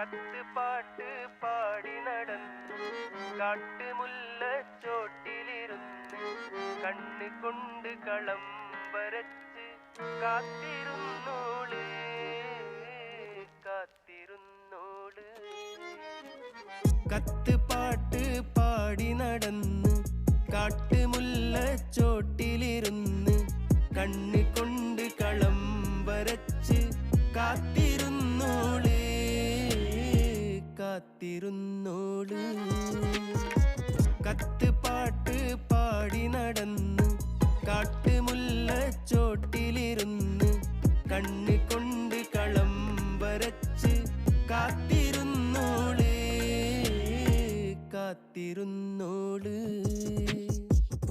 കത്തുപാട്ട് പാടി നടന്നു കാട്ടുമുല്ലച്ചോട്ടിലിരുന്ന് കണ്ണ് കൊണ്ട് കളം വരച്ച് കാത്തിരുന്നോള് കാത്തിരുന്നോള്. കത്തുപാട്ട് പാടി നടന്ന് കാട്ടുമുല്ലച്ചോട്ടിലിരുന്ന് കണ്ണ് കൊണ്ട് കളം വരച്ച് കാത്തിരുന്നോള് കാത്തിരുന്നോള്. കത്തുപാട്ട്